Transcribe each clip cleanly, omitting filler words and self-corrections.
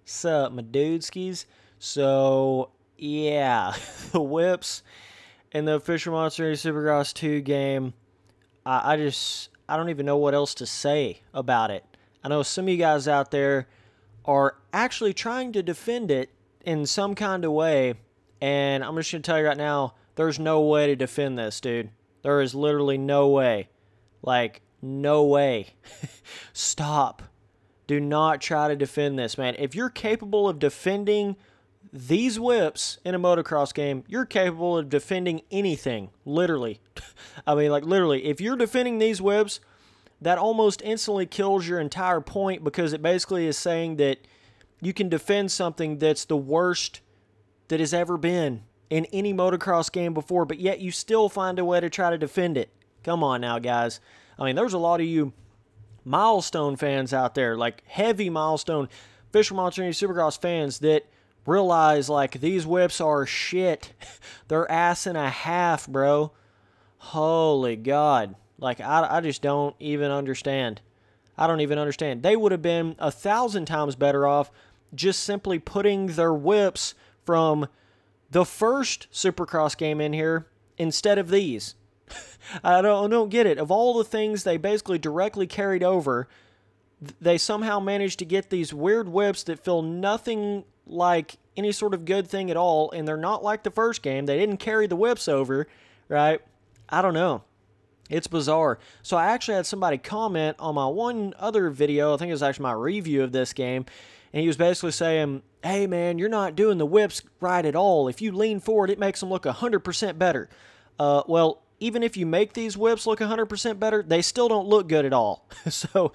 Sup, my dudeskies? So, yeah, the whips in the Fisher Monster Supercross 2 game, I don't even know what else to say about it. I know some of you guys out there are actually trying to defend it in some kind of way, and I'm just going to tell you right now, there's no way to defend this, dude. There is literally no way. Like, no way. Stop. Do not try to defend this, man. If you're capable of defending these whips in a motocross game, you're capable of defending anything, literally. I mean, like, literally. If you're defending these whips, that almost instantly kills your entire point, because it basically is saying that you can defend something that's the worst that has ever been in any motocross game before, but yet you still find a way to try to defend it. Come on now, guys. I mean, there's a lot of you milestone fans out there, like heavy milestone Fisher Monster Supercross fans, that realize, like, these whips are shit. They're ass and a half, bro. Holy God. Like, I just don't even understand. I don't even understand. They would have been 1,000 times better off just simply putting their whips from the first Supercross game in here instead of these. I don't get it. Of all the things they basically directly carried over, they somehow managed to get these weird whips that feel nothing like any sort of good thing at all, and they're not like the first game. They didn't carry the whips over, right? I don't know. It's bizarre. So I actually had somebody comment on my one other video, I think it was actually my review of this game, and he was basically saying, hey man, you're not doing the whips right at all. If you lean forward, it makes them look 100% better. Well, even if you make these whips look 100% better, they still don't look good at all. So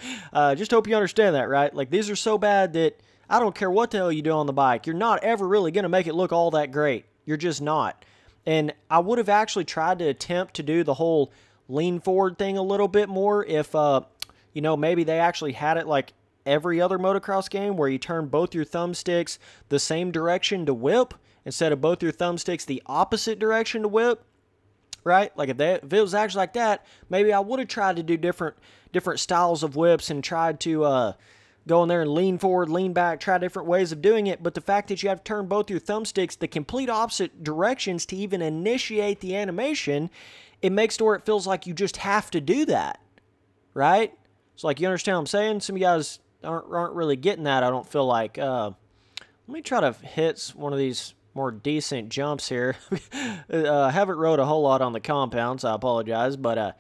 just hope you understand that, right? Like, these are so bad that I don't care what the hell you do on the bike. You're not ever really going to make it look all that great. You're just not. And I would have actually tried to attempt to do the whole lean forward thing a little bit more if, you know, maybe they actually had it like every other motocross game where you turn both your thumbsticks the same direction to whip instead of both your thumbsticks the opposite direction to whip. Right? Like, if it was actually like that, maybe I would have tried to do different styles of whips and tried to go in there and lean forward, lean back, try different ways of doing it. But the fact that you have to turn both your thumbsticks the complete opposite directions to even initiate the animation, it makes it where it feels like you just have to do that. Right? So, like, you understand what I'm saying? Some of you guys aren't really getting that, I don't feel like. Let me try to hit one of these more decent jumps here. I haven't rode a whole lot on the compound, so I apologize, but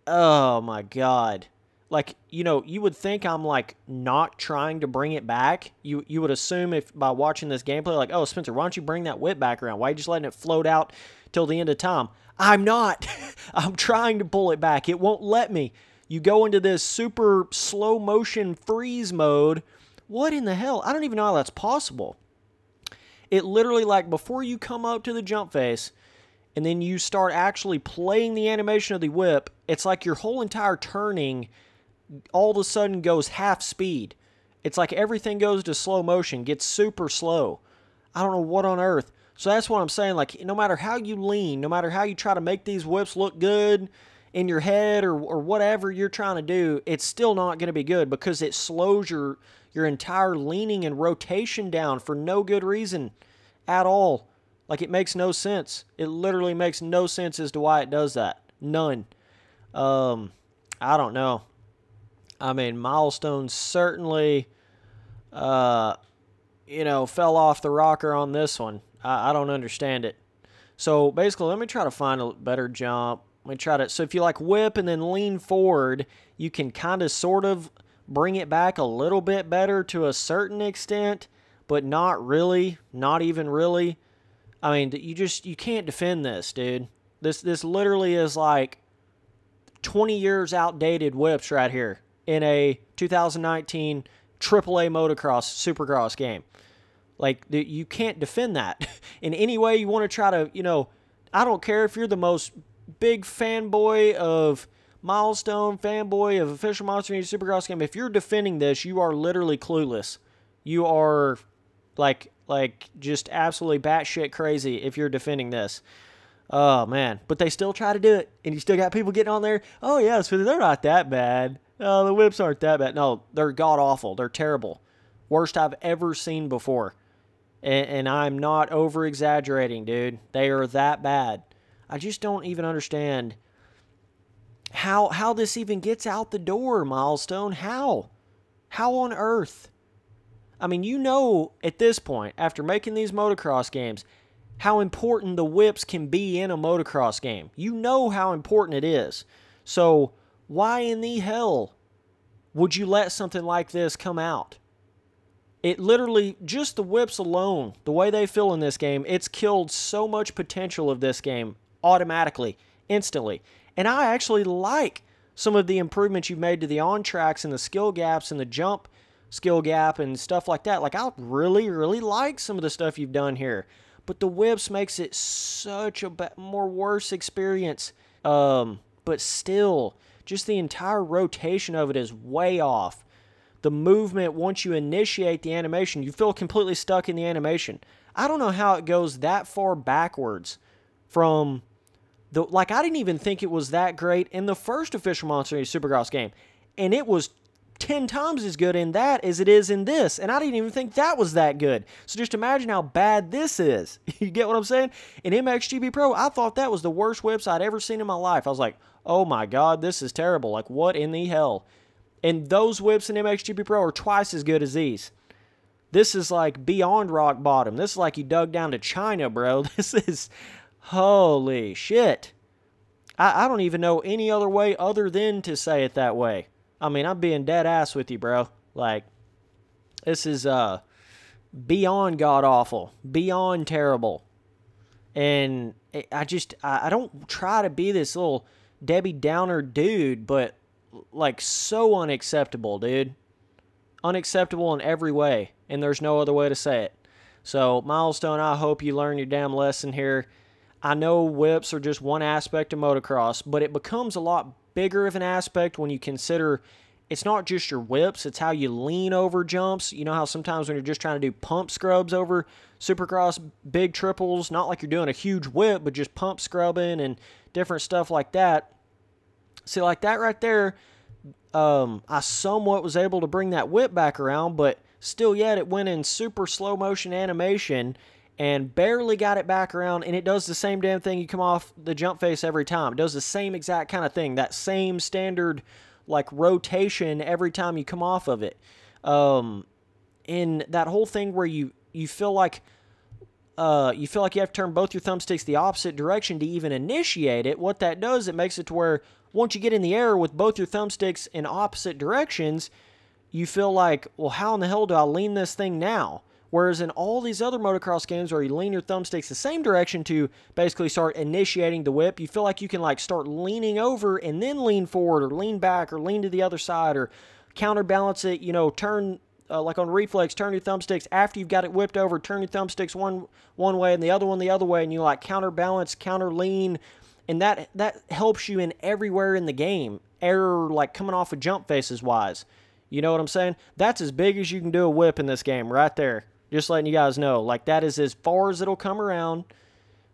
oh my God. Like, you know, you would think I'm like not trying to bring it back. You would assume, if by watching this gameplay, like, oh Spencer, why don't you bring that whip back around? Why are you just letting it float out till the end of time? I'm not. I'm trying to pull it back. It won't let me. You go into this super slow motion freeze mode. What in the hell? I don't even know how that's possible. It literally, like, before you come up to the jump face and then you start actually playing the animation of the whip, it's like your whole entire turning all of a sudden goes half speed. It's like everything goes to slow motion, gets super slow. I don't know what on earth. So that's what I'm saying. Like, no matter how you lean, no matter how you try to make these whips look good in your head or whatever you're trying to do, it's still not going to be good because it slows your entire leaning and rotation down for no good reason at all. Like, it makes no sense. It literally makes no sense as to why it does that. None. I don't know. I mean, Milestone certainly, you know, fell off the rocker on this one. I don't understand it. So, basically, let me try to find a better jump. Let me try to, so if you, like, whip and then lean forward, you can kind of sort of bring it back a little bit better to a certain extent, but not really, not even really. I mean, you can't defend this, dude. This literally is like 20 years outdated whips right here in a 2019 AAA motocross supercross game. Like, you can't defend that in any way you want to try to, you know, I don't care if you're the most big fanboy of Milestone, fanboy of a Fisher Monster Supercross game. If you're defending this, you are literally clueless. You are like just absolutely batshit crazy if you're defending this. Oh man, but they still try to do it, and you still got people getting on there. Oh yeah, so they're not that bad. Oh, the whips aren't that bad. No, they're god awful. They're terrible. Worst I've ever seen before. And I'm not over-exaggerating, dude. They are that bad. I just don't even understand how this even gets out the door, Milestone. How? How on earth? I mean, you know at this point, after making these motocross games, how important the whips can be in a motocross game. You know how important it is. So why in the hell would you let something like this come out? It literally, just the whips alone, the way they feel in this game, it's killed so much potential of this game automatically, instantly. And I actually like some of the improvements you've made to the on-tracks and the skill gaps and the jump skill gap and stuff like that. Like, I really, really like some of the stuff you've done here. But the whips makes it such a more worse experience. But still, just the entire rotation of it is way off. The movement, once you initiate the animation, you feel completely stuck in the animation. I don't know how it goes that far backwards from the... Like, I didn't even think it was that great in the first official Monster Energy Supercross game. And it was 10 times as good in that as it is in this. And I didn't even think that was that good. So just imagine how bad this is. You get what I'm saying? In MXGP Pro, I thought that was the worst whips I'd ever seen in my life. I was like, oh my God, this is terrible. Like, what in the hell? And those whips in MXGP Pro are twice as good as these. This is like beyond rock bottom. This is like you dug down to China, bro. This is... Holy shit. I don't even know any other way other than to say it that way. I mean, I'm being dead ass with you, bro. Like, this is beyond god-awful. Beyond terrible. And I don't try to be this little Debbie Downer dude, but... like, so unacceptable, dude. Unacceptable in every way, and there's no other way to say it. So, Milestone, I hope you learn your damn lesson here. I know whips are just one aspect of motocross, but it becomes a lot bigger of an aspect when you consider it's not just your whips, it's how you lean over jumps. You know how sometimes when you're just trying to do pump scrubs over Supercross big triples, not like you're doing a huge whip, but just pump scrubbing and different stuff like that. See, like that right there, I somewhat was able to bring that whip back around, but still yet it went in super slow motion animation and barely got it back around, and it does the same damn thing. You come off the jump face every time. It does the same exact kind of thing, that same standard like rotation every time you come off of it. In that whole thing where you feel like you have to turn both your thumbsticks the opposite direction to even initiate it. What that does, it makes it to where once you get in the air with both your thumbsticks in opposite directions, you feel like, well, how in the hell do I lean this thing now? Whereas in all these other motocross games where you lean your thumbsticks the same direction to basically start initiating the whip, you feel like you can like start leaning over and then lean forward or lean back or lean to the other side or counterbalance it, you know, turn... like on reflex, turn your thumbsticks after you've got it whipped over, turn your thumbsticks one way and the other one the other way, and you like counterbalance, counter lean, and that helps you in everywhere in the game. Error like coming off of jump faces wise. You know what I'm saying? That's as big as you can do a whip in this game right there. Just letting you guys know. Like that is as far as it'll come around.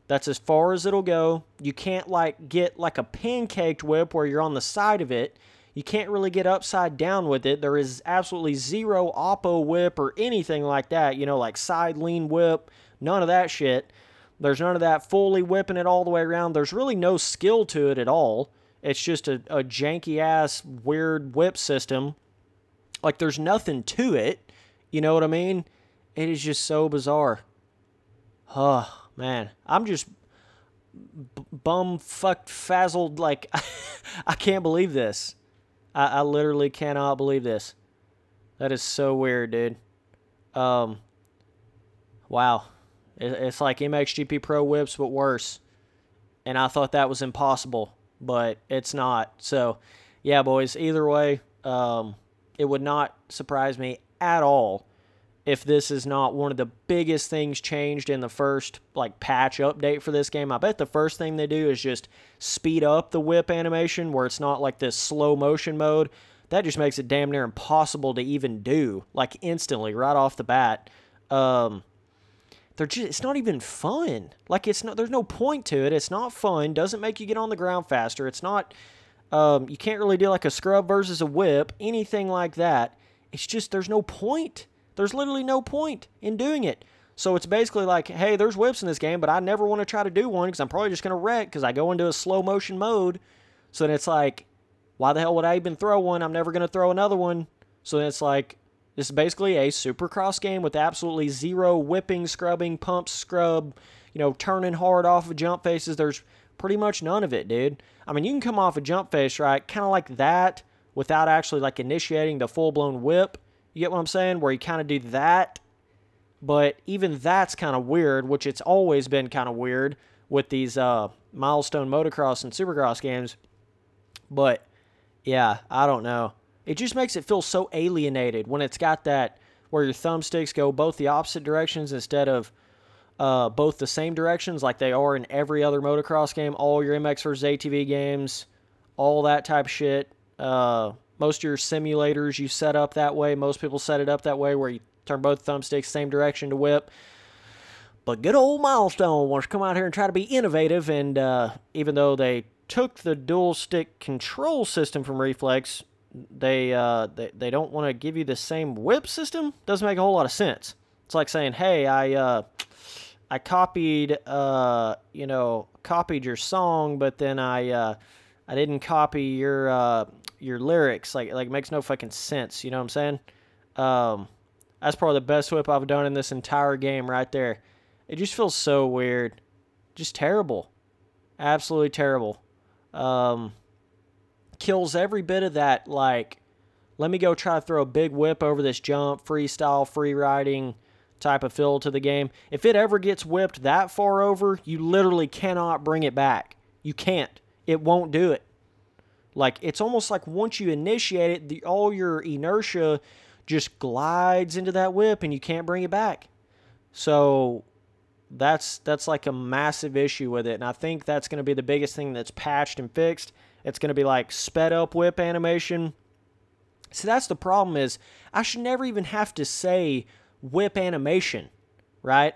That's as far as it'll go. You can't like get like a pancaked whip where you're on the side of it. You can't really get upside down with it. There is absolutely zero oppo whip or anything like that. You know, like side lean whip. None of that shit. There's none of that fully whipping it all the way around. There's really no skill to it at all. It's just a janky-ass, weird whip system. Like, there's nothing to it. You know what I mean? It is just so bizarre. Oh, man. I'm just bum-fucked, fazzled. Like, I can't believe this. I literally cannot believe this. That is so weird, dude. Wow. It's like MXGP Pro whips, but worse. And I thought that was impossible, but it's not. So, yeah, boys, either way, it would not surprise me at all if this is not one of the biggest things changed in the first like patch update for this game. I bet the first thing they do is just speed up the whip animation where it's not like this slow motion mode. That just makes it damn near impossible to even do, like instantly right off the bat. It's not even fun. Like there's no point to it. It's not fun. Doesn't make you get on the ground faster. It's not. You can't really do like a scrub versus a whip, anything like that. It's just there's no point. There's literally no point in doing it. So it's basically like, hey, there's whips in this game, but I never want to try to do one because I'm probably just going to wreck because I go into a slow motion mode. So then it's like, why the hell would I even throw one? I'm never going to throw another one. So then it's like, this is basically a Supercross game with absolutely zero whipping, scrubbing, pump, scrub, turning hard off of jump faces. There's pretty much none of it, dude. I mean, you can come off a jump face, right, kind of like that without actually, like, initiating the full-blown whip. You get what I'm saying? Where you kind of do that. But even that's kind of weird, which it's always been kind of weird with these milestone motocross and supercross games. But, yeah, I don't know. It just makes it feel so alienated when it's got that where your thumbsticks go both the opposite directions instead of both the same directions like they are in every other motocross game, all your MX vs. ATV games, all that type of shit. Most of your simulators you set up that way. Most people set it up that way where you turn both thumbsticks same direction to whip. But good old Milestone wants to come out here and try to be innovative, and even though they took the dual stick control system from Reflex, they don't want to give you the same whip system. Doesn't make a whole lot of sense. It's like saying, hey, I copied copied your song, but then I didn't copy your lyrics. Like it makes no fucking sense. You know what I'm saying? That's probably the best whip I've done in this entire game right there. It just feels so weird. Just terrible. Absolutely terrible. Kills every bit of that, like, let me go try to throw a big whip over this jump, freestyle, free riding type of feel to the game. If it ever gets whipped that far over, you literally cannot bring it back. You can't. It won't do it. Like, it's almost like once you initiate it, all your inertia just glides into that whip and you can't bring it back. So that's like a massive issue with it. And I think that's going to be the biggest thing that's patched and fixed. It's going to be like sped up whip animation. See, that's the problem is I should never even have to say whip animation, right?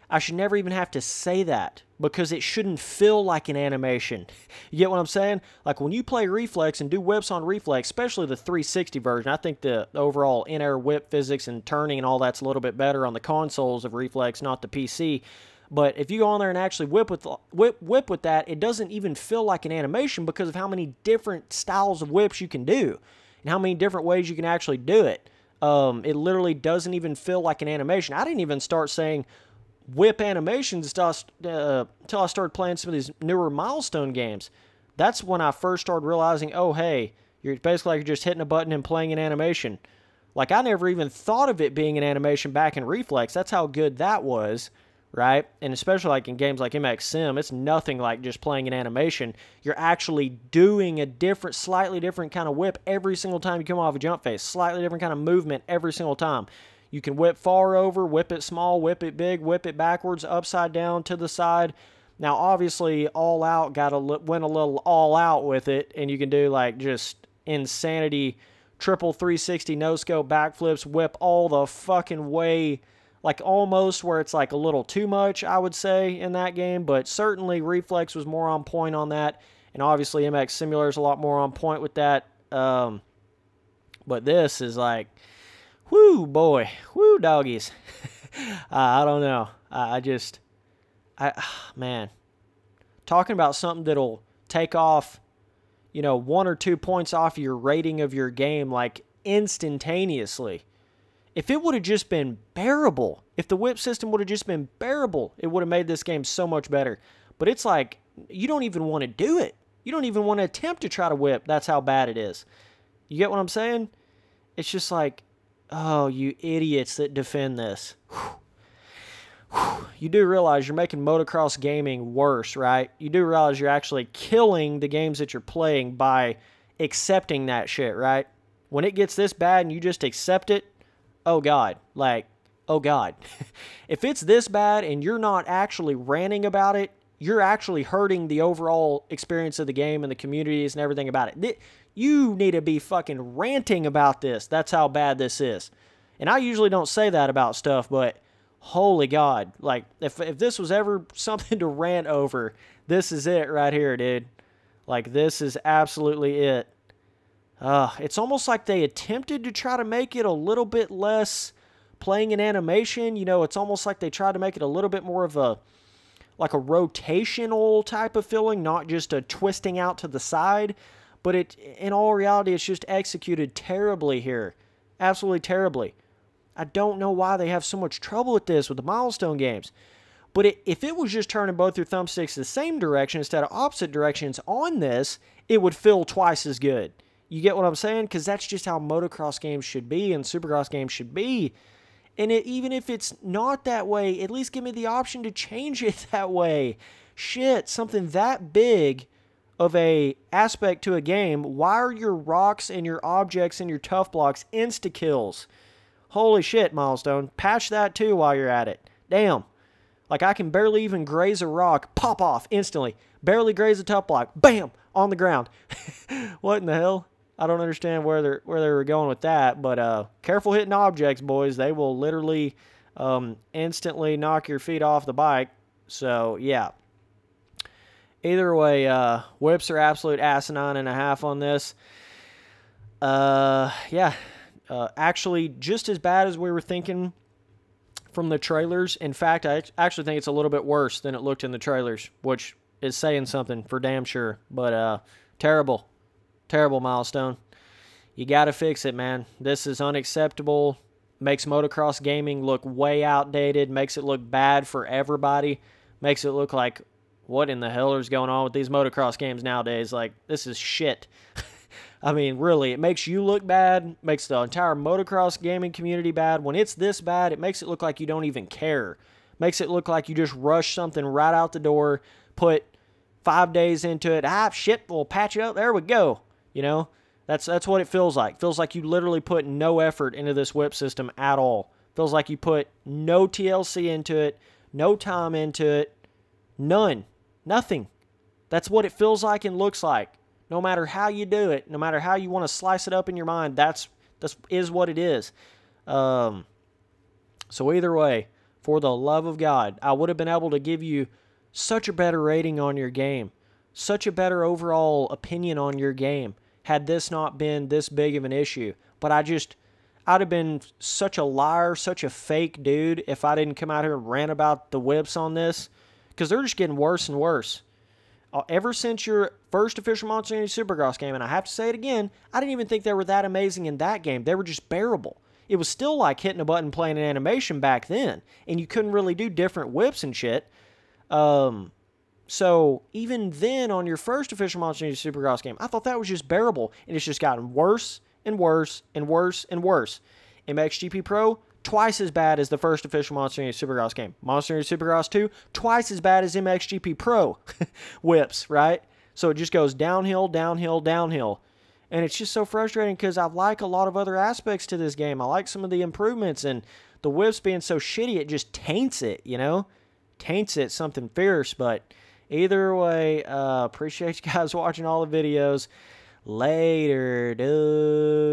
I should never even have to say that because it shouldn't feel like an animation. You get what I'm saying? Like when you play Reflex and do whips on Reflex, especially the 360 version, I think the overall in-air whip physics and turning and all that's a little bit better on the consoles of Reflex, not the PC. But if you go on there and actually whip with that, it doesn't even feel like an animation because of how many different styles of whips you can do and how many different ways you can actually do it. It literally doesn't even feel like an animation. I didn't even start saying whip animations until I started playing some of these newer Milestone games. That's when I first started realizing, oh, hey, you're basically like you're just hitting a button and playing an animation. Like, I never even thought of it being an animation back in Reflex. That's how good that was, right? And especially like in games like MX Sim, it's nothing like just playing an animation. You're actually doing a different, slightly different kind of whip every single time you come off a jump face. Slightly different kind of movement every single time. You can whip far over, whip it small, whip it big, whip it backwards, upside down, to the side. Now, obviously, All Out went a little all out with it, and you can do like just insanity, triple 360 no-scope backflips, whip all the fucking way, like almost where it's like a little too much, I would say, in that game. But certainly, Reflex was more on point on that, and obviously, MX Simulator is a lot more on point with that. But this is like, whoo, boy. Whoo, doggies. I don't know. Man. Talking about something that'll take off, 1 or 2 points off your rating of your game, like, instantaneously. If it would have just been bearable, if the whip system would have just been bearable, it would have made this game so much better. But it's like, you don't even want to do it. You don't even want to attempt to try to whip. That's how bad it is. You get what I'm saying? It's just like, oh, you idiots that defend this. You do realize you're making motocross gaming worse, right? You do realize you're actually killing the games that you're playing by accepting that shit, right? When it gets this bad and you just accept it, oh God, like, oh God. If it's this bad and you're not actually ranting about it, you're actually hurting the overall experience of the game and the communities and everything about it. You need to be fucking ranting about this. That's how bad this is. And I usually don't say that about stuff, but holy God. Like, if this was ever something to rant over, this is it right here, dude. Like, this is absolutely it. It's almost like they attempted to try to make it a little bit less playing an animation, you know, it's almost like they tried to make it a little bit more of a, like a rotational type of feeling, not just a twisting out to the side. But it, in all reality, it's just executed terribly here. Absolutely terribly. I don't know why they have so much trouble with this with the milestone games. But if it was just turning both your thumbsticks the same direction instead of opposite directions on this, it would feel twice as good. You get what I'm saying? Because that's just how motocross games should be and supercross games should be. And even if it's not that way, at least give me the option to change it that way. Shit, something that big of a aspect to a game, why are your rocks and your objects and your tough blocks insta-kills? Holy shit, Milestone. Patch that too while you're at it. Damn. Like, I can barely even graze a rock, pop off instantly. Barely graze a tough block, bam, on the ground. What in the hell? I don't understand where they were going with that, but careful hitting objects, boys. They will literally instantly knock your feet off the bike. So, yeah. Either way, whips are absolute asinine and a half on this. Yeah. Actually, just as bad as we were thinking from the trailers. In fact, I actually think it's a little bit worse than it looked in the trailers, which is saying something for damn sure. But terrible. Terrible, Milestone. You got to fix it, man. This is unacceptable. Makes motocross gaming look way outdated. Makes it look bad for everybody. Makes it look like, what in the hell is going on with these motocross games nowadays? Like, this is shit. I mean, really, it makes you look bad, makes the entire motocross gaming community bad. When it's this bad, it makes it look like you don't even care. Makes it look like you just rushed something right out the door, put 5 days into it. Ah, shit, we'll patch it up. There we go. You know, that's what it feels like. It feels like you literally put no effort into this whip system at all. It feels like you put no TLC into it, no time into it, none. Nothing. That's what it feels like and looks like. No matter how you do it, no matter how you want to slice it up in your mind, that is what it is. So either way, for the love of God, I would have been able to give you such a better rating on your game, such a better overall opinion on your game, had this not been this big of an issue. But I'd have been such a liar, such a fake dude if I didn't come out here and rant about the whips on this, because they're just getting worse and worse. Ever since your first official Monster Energy Supercross game, and I have to say it again, I didn't even think they were that amazing in that game. They were just bearable. It was still like hitting a button playing an animation back then, and you couldn't really do different whips and shit. So even then, on your first official Monster Energy Supercross game, I thought that was just bearable, and it's just gotten worse and worse and worse and worse. MXGP Pro, twice as bad as the first official Monster Energy Supercross game. Monster Energy Supercross 2, twice as bad as MXGP Pro whips, right? So it just goes downhill, downhill, downhill. And it's just so frustrating because I like a lot of other aspects to this game. I like some of the improvements, and the whips being so shitty, it just taints it, you know? Taints it something fierce, but either way, appreciate you guys watching all the videos. Later, dude.